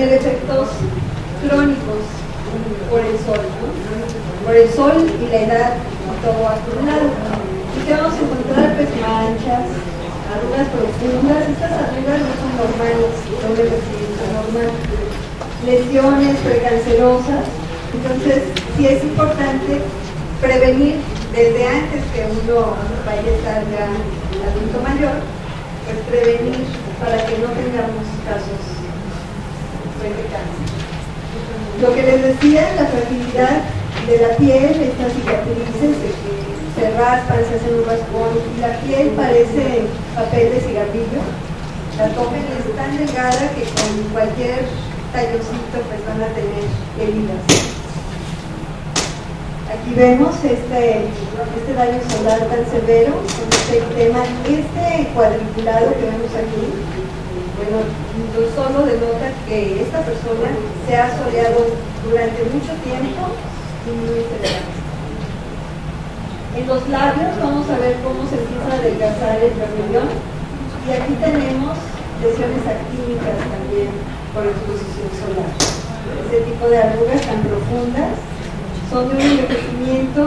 tener efectos crónicos por el sol, ¿no? Por el sol y la edad y todo acumulado. Y que vamos a encontrar pues manchas, arrugas profundas. Estas arrugas no son normales, son de crecimiento normal. Lesiones precancerosas. Entonces sí es importante prevenir desde antes que uno vaya a estar ya adulto mayor, pues prevenir para que no tengamos casos de cáncer. Lo que les decía, la fragilidad de la piel, estas cicatrices de que se raspan, se hacen un raspón y la piel parece papel de cigarrillo. La tomen es tan delgada que con cualquier tallocito pues van a tener heridas. Aquí vemos este daño solar tan severo con este tema, este cuadriculado que vemos aquí. Bueno, no solo denota que esta persona se ha soleado durante mucho tiempo y muy severo. En los labios vamos a ver cómo se empieza a adelgazar el bermellón y aquí tenemos lesiones actínicas también por exposición solar. Este tipo de arrugas tan profundas son de un envejecimiento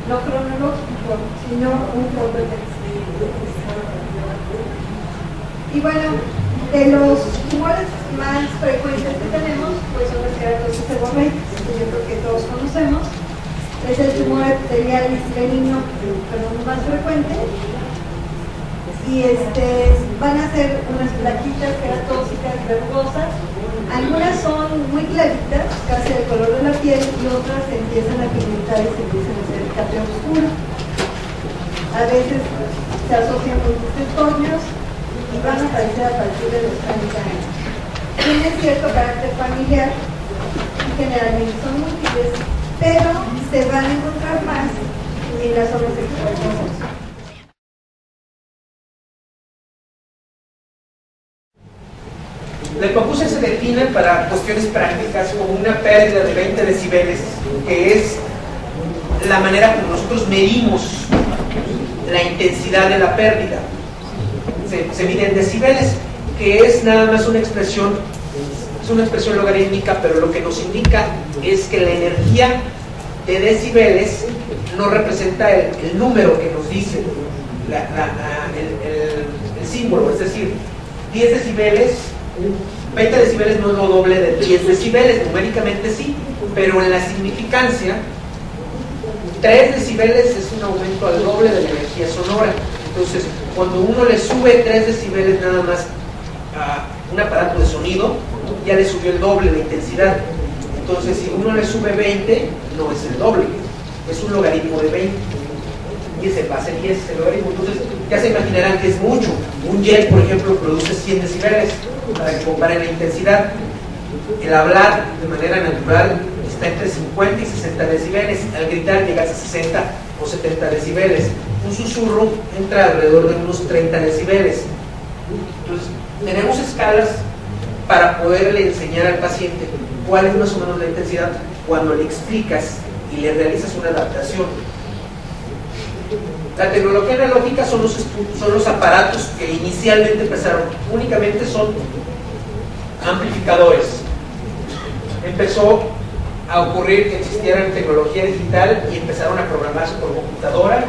no cronológico, sino un corto envejecimiento. Y bueno, de los tumores más frecuentes que tenemos, pues son las queratosis seborreicas, que yo creo que todos conocemos. Es el tumor epitelial benigno, más frecuente. Y van a ser unas plaquitas queratóxicas verrugosas. Algunas son muy claritas, casi del color de la piel, y otras se empiezan a pigmentar y se empiezan a hacer café oscuro. A veces se asocian con trastornos y van a aparecer a partir de los 30 años. Tienen cierto carácter familiar y generalmente son múltiples, pero se van a encontrar más en las zonas expuestas. La hipoacusia se define para cuestiones prácticas como una pérdida de 20 decibeles, que es la manera como nosotros medimos la intensidad de la pérdida. Se mide en decibeles, que es nada más una expresión, es una expresión logarítmica, pero lo que nos indica es que la energía de decibeles no representa el número que nos dice el símbolo, es decir, 10 decibeles, 20 decibeles no es lo doble de 10 decibeles, numéricamente sí, pero en la significancia 3 decibeles es un aumento al doble de la energía sonora. Entonces, cuando uno le sube 3 decibeles nada más a un aparato de sonido, ya le subió el doble de intensidad. Entonces, si uno le sube 20, no es el doble, es un logaritmo de 20. Y es el base 10, el logaritmo. Entonces, ya se imaginarán que es mucho. Un jet, por ejemplo, produce 100 decibeles, para que comparen la intensidad. El hablar de manera natural está entre 50 y 60 decibeles. Al gritar llegas a 60 o 70 decibeles. Un susurro entra alrededor de unos 30 decibeles. Entonces, tenemos escalas para poderle enseñar al paciente cuál es más o menos la intensidad cuando le explicas y le realizas una adaptación. La tecnología analógica son los aparatos que inicialmente empezaron, únicamente son amplificadores. Empezó a ocurrir que existiera tecnología digital y empezaron a programarse por computadora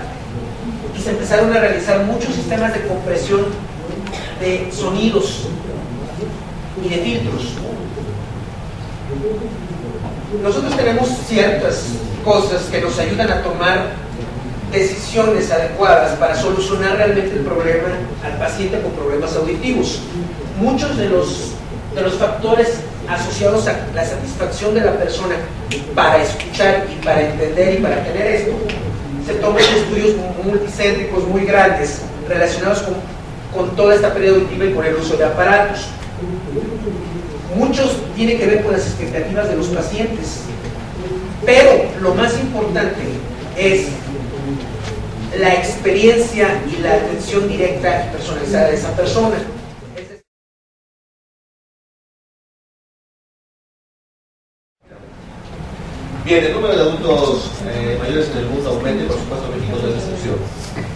y se empezaron a realizar muchos sistemas de compresión de sonidos y de filtros. Nosotros tenemos ciertas cosas que nos ayudan a tomar decisiones adecuadas para solucionar realmente el problema al paciente con problemas auditivos. Muchos de los factores asociados a la satisfacción de la persona para escuchar y para entender y para tener esto, se toman estudios multicéntricos muy grandes relacionados con toda esta pérdida auditiva y con el uso de aparatos. Muchos tienen que ver con las expectativas de los pacientes, pero lo más importante es la experiencia y la atención directa y personalizada de esa persona. Bien, el número de adultos mayores en el mundo aumenta y por supuesto México no es excepción.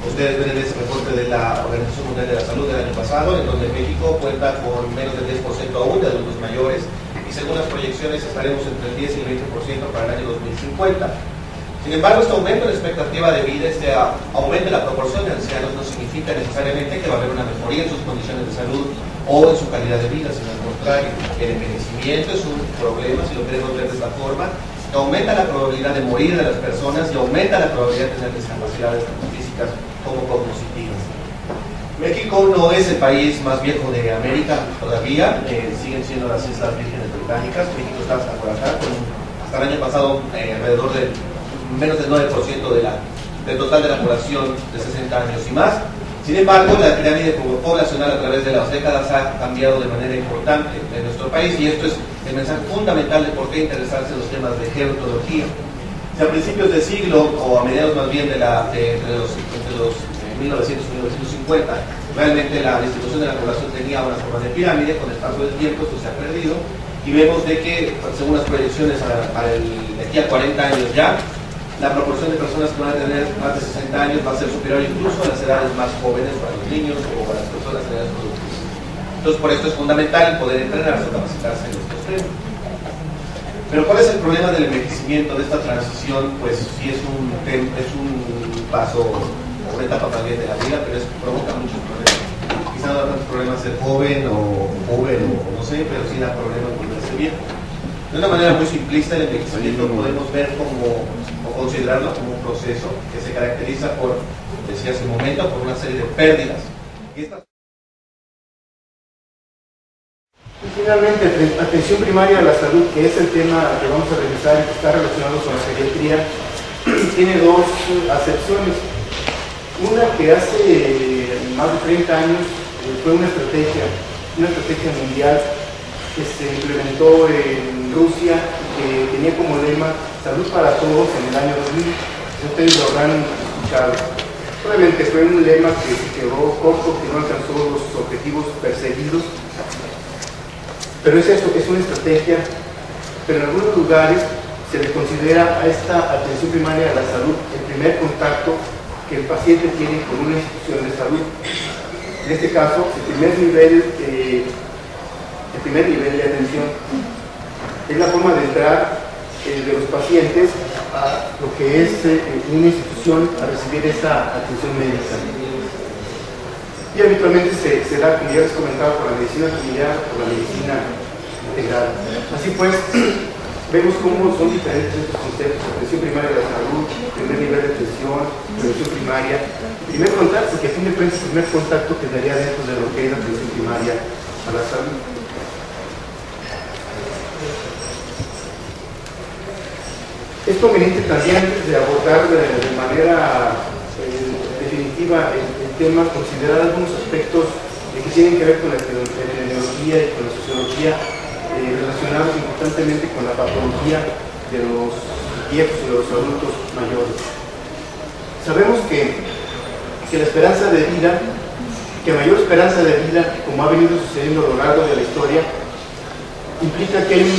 Ustedes ven ese reporte de la Organización Mundial de la Salud del año pasado, en donde México cuenta con menos del 10% aún de adultos mayores y según las proyecciones estaremos entre el 10 y el 20% para el año 2050. Sin embargo, este aumento en la expectativa de vida, este aumento en la proporción de ancianos no significa necesariamente que va a haber una mejoría en sus condiciones de salud o en su calidad de vida, sino al contrario. El envejecimiento es un problema, si lo queremos ver de esta forma, que aumenta la probabilidad de morir de las personas y aumenta la probabilidad de tener discapacidades tanto físicas como cognitivas. México no es el país más viejo de América todavía, siguen siendo las Islas Vírgenes Británicas. México está hasta por acá, hasta el año pasado alrededor de menos del 9% del total de la población de 60 años y más. Sin embargo, la pirámide poblacional a través de las décadas ha cambiado de manera importante en nuestro país, y esto es el mensaje fundamental de por qué interesarse en los temas de gerontología. Si a principios del siglo, o a mediados más bien entre los 1900 y 1950, realmente la distribución de la población tenía una forma de pirámide, con el paso del tiempo esto se ha perdido, y vemos de que, según las proyecciones de aquí a 40 años ya, la proporción de personas que van a tener más de 60 años va a ser superior incluso a las edades más jóvenes, para los niños o para las personas en edades productivas. Entonces, por esto es fundamental poder entrenarse o capacitarse en estos temas. Pero ¿cuál es el problema del envejecimiento, de esta transición? Pues sí es un paso, una etapa también de la vida, pero provoca muchos problemas. Quizá no da tantos problemas ser joven o no sé, pero sí da problemas volverse viejo. De una manera muy simplista, el envejecimiento podemos ver o considerarlo como un proceso que se caracteriza por, decía hace un momento, por una serie de pérdidas. Y finalmente, atención primaria a la salud, que es el tema que vamos a revisar y que está relacionado con la geriatría, tiene dos acepciones. Una que hace más de 30 años fue una estrategia mundial que se implementó en Rusia, que tenía como lema salud para todos en el año 2000. Ustedes lo habrán escuchado. Obviamente fue un lema que se quedó corto, que no alcanzó los objetivos perseguidos, pero es eso, es una estrategia. Pero en algunos lugares se le considera a esta atención primaria a la salud el primer contacto que el paciente tiene con una institución de salud. En este caso, el primer nivel de atención es la forma de entrar de los pacientes a lo que es una institución a recibir esa atención médica. Y habitualmente se da, como ya les comentaba, por la medicina familiar, por la medicina integral. Así pues, vemos cómo son diferentes estos conceptos: atención primaria de la salud, primer nivel de atención, prevención primaria, primer contacto, que a fin de cuentas el primer contacto quedaría dentro de lo que es la atención primaria a la salud. Es conveniente también, antes de abordar de manera definitiva el tema, considerar algunos aspectos que tienen que ver con la epidemiología y con la sociología, relacionados importantemente con la patología de los viejos y de los adultos mayores. Sabemos que la esperanza de vida, que mayor esperanza de vida, como ha venido sucediendo a lo largo de la historia, implica que hay un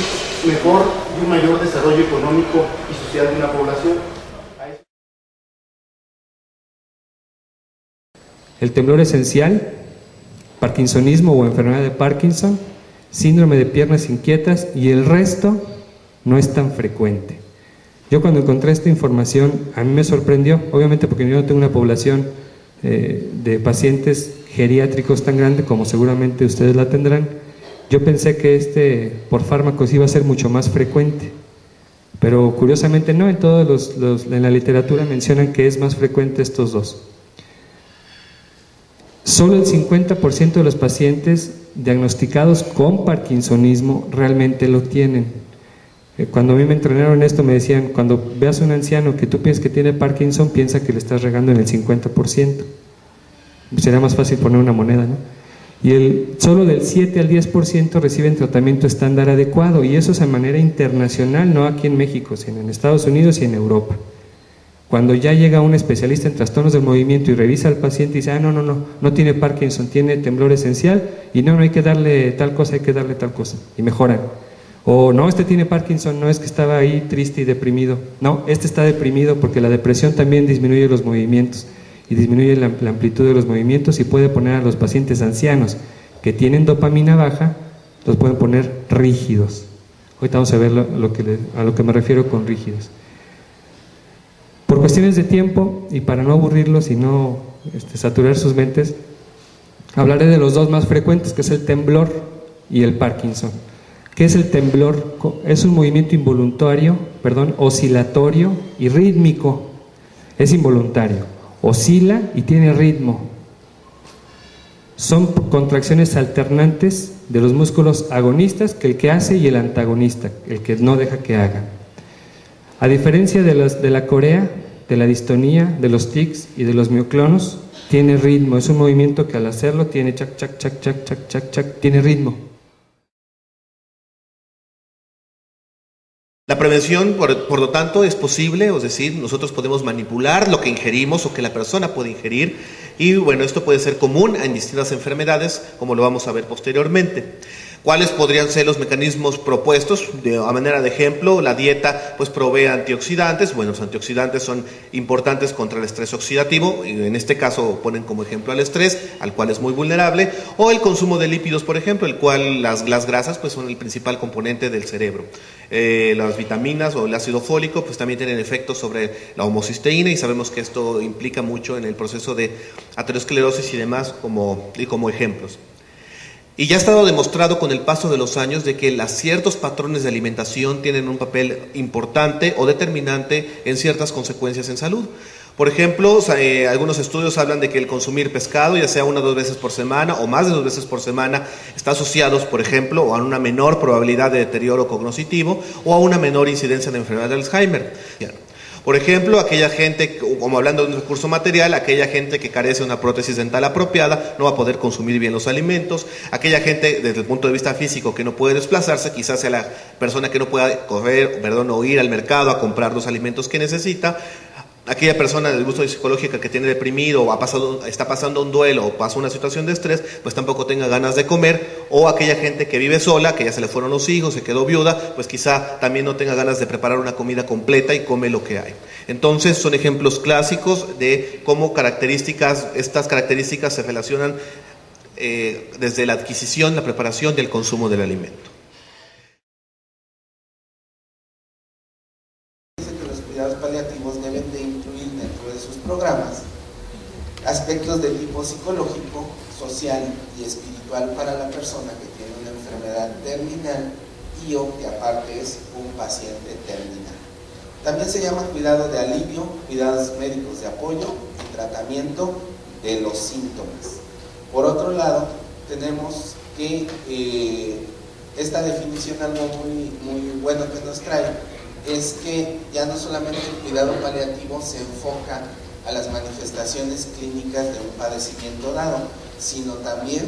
mejor y un mayor desarrollo económico y social de una población. El temblor esencial, parkinsonismo o enfermedad de Parkinson, síndrome de piernas inquietas, y el resto no es tan frecuente. Yo cuando encontré esta información, a mí me sorprendió, obviamente porque yo no tengo una población de pacientes geriátricos tan grande como seguramente ustedes la tendrán. Yo pensé que por fármacos iba a ser mucho más frecuente, pero curiosamente no. En la literatura mencionan que es más frecuente estos dos. Solo el 50% de los pacientes diagnosticados con parkinsonismo realmente lo tienen. Cuando a mí me entrenaron esto me decían: cuando veas a un anciano que tú piensas que tiene Parkinson, piensa que le estás regando en el 50%. Sería más fácil poner una moneda, ¿no? Y solo del 7 al 10% reciben tratamiento estándar adecuado, y eso es a manera internacional, no aquí en México, sino en Estados Unidos y en Europa. Cuando ya llega un especialista en trastornos del movimiento y revisa al paciente y dice: no tiene Parkinson, tiene temblor esencial, y no hay que darle tal cosa, hay que darle tal cosa, y mejoran. O no, tiene Parkinson, no es que estaba ahí triste y deprimido, no, está deprimido porque la depresión también disminuye los movimientos, y disminuye la amplitud de los movimientos, y puede poner a los pacientes ancianos que tienen dopamina baja, los pueden poner rígidos. Ahorita vamos a ver a lo que me refiero con rígidos. Por cuestiones de tiempo y para no aburrirlos y no saturar sus mentes, hablaré de los dos más frecuentes, que es el temblor y el Parkinson. ¿Qué es el temblor? Es un movimiento involuntario, oscilatorio y rítmico. Es involuntario, oscila y tiene ritmo. Son contracciones alternantes de los músculos agonistas, que el que hace, y el antagonista, el que no deja que haga. A diferencia de la corea, de la distonía, de los tics y de los mioclonos, tiene ritmo. Es un movimiento que al hacerlo tiene chac, chac, chac, chac, chac, chac, chac, tiene ritmo. La prevención, por lo tanto, es posible, es decir, nosotros podemos manipular lo que ingerimos o que la persona puede ingerir, y bueno, esto puede ser común en distintas enfermedades, como lo vamos a ver posteriormente. ¿Cuáles podrían ser los mecanismos propuestos? A manera de ejemplo, la dieta pues provee antioxidantes. Bueno, los antioxidantes son importantes contra el estrés oxidativo, y en este caso ponen como ejemplo al estrés, al cual es muy vulnerable, o el consumo de lípidos, por ejemplo, el cual las grasas pues son el principal componente del cerebro. Las vitaminas o el ácido fólico pues también tienen efectos sobre la homocisteína, y sabemos que esto implica mucho en el proceso de aterosclerosis y demás como ejemplos. Y ya ha estado demostrado con el paso de los años de que ciertos patrones de alimentación tienen un papel importante o determinante en ciertas consecuencias en salud. Por ejemplo, algunos estudios hablan de que el consumir pescado, ya sea 1 o 2 veces por semana o más de 2 veces por semana, está asociado, por ejemplo, a una menor probabilidad de deterioro cognitivo o a una menor incidencia de enfermedad de Alzheimer. Por ejemplo, aquella gente, como hablando de un recurso material, aquella gente que carece de una prótesis dental apropiada no va a poder consumir bien los alimentos. Aquella gente, desde el punto de vista físico, que no puede desplazarse, quizás sea la persona que no pueda o ir al mercado a comprar los alimentos que necesita. Aquella persona del gusto psicológica que tiene deprimido o está pasando un duelo o pasa una situación de estrés, pues tampoco tenga ganas de comer. O aquella gente que vive sola, que ya se le fueron los hijos, se quedó viuda, pues quizá también no tenga ganas de preparar una comida completa y come lo que hay. Entonces son ejemplos clásicos de cómo estas características se relacionan desde la adquisición, la preparación y el consumo del alimento. Los cuidados paliativos deben de incluir dentro de sus programas aspectos de tipo psicológico, social y espiritual para la persona que tiene una enfermedad terminal y o que aparte es un paciente terminal. También se llama cuidado de alivio, cuidados médicos de apoyo y tratamiento de los síntomas. Por otro lado, tenemos que esta definición, algo muy bueno que nos trae, es que ya no solamente el cuidado paliativo se enfoca a las manifestaciones clínicas de un padecimiento dado, sino también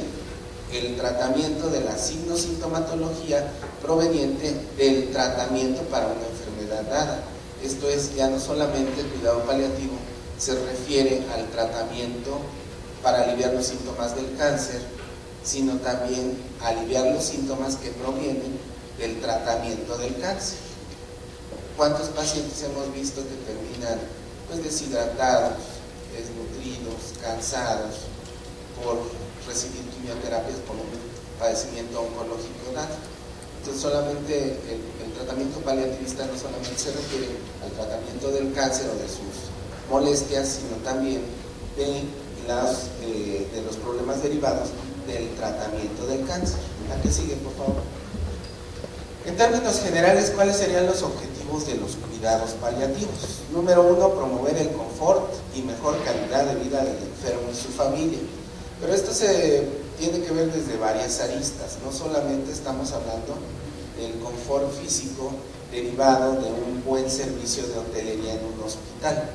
el tratamiento de la signosintomatología proveniente del tratamiento para una enfermedad dada. Esto es, ya no solamente el cuidado paliativo se refiere al tratamiento para aliviar los síntomas del cáncer, sino también aliviar los síntomas que provienen del tratamiento del cáncer. ¿Cuántos pacientes hemos visto que terminan pues deshidratados, desnutridos, cansados por recibir quimioterapias por un padecimiento oncológico dado? Entonces solamente el tratamiento paliativista no solamente se refiere al tratamiento del cáncer o de sus molestias, sino también de los problemas derivados del tratamiento del cáncer. ¿La que sigue, por favor? En términos generales, ¿cuáles serían los objetivos de los cuidados paliativos? Número 1, promover el confort y mejor calidad de vida del enfermo y su familia. Pero esto se tiene que ver desde varias aristas. No solamente estamos hablando del confort físico derivado de un buen servicio de hotelería en un hospital,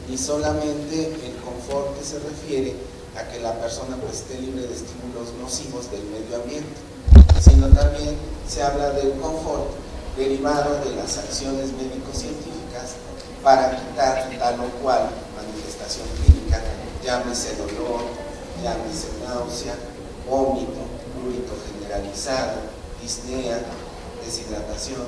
ni solamente el confort que se refiere a que la persona pues esté libre de estímulos nocivos del medio ambiente, sino también se habla del confort derivado de las acciones médico-científicas para quitar tal o cual manifestación clínica, llámese dolor, llámese náusea, vómito, prurito generalizado, disnea, deshidratación,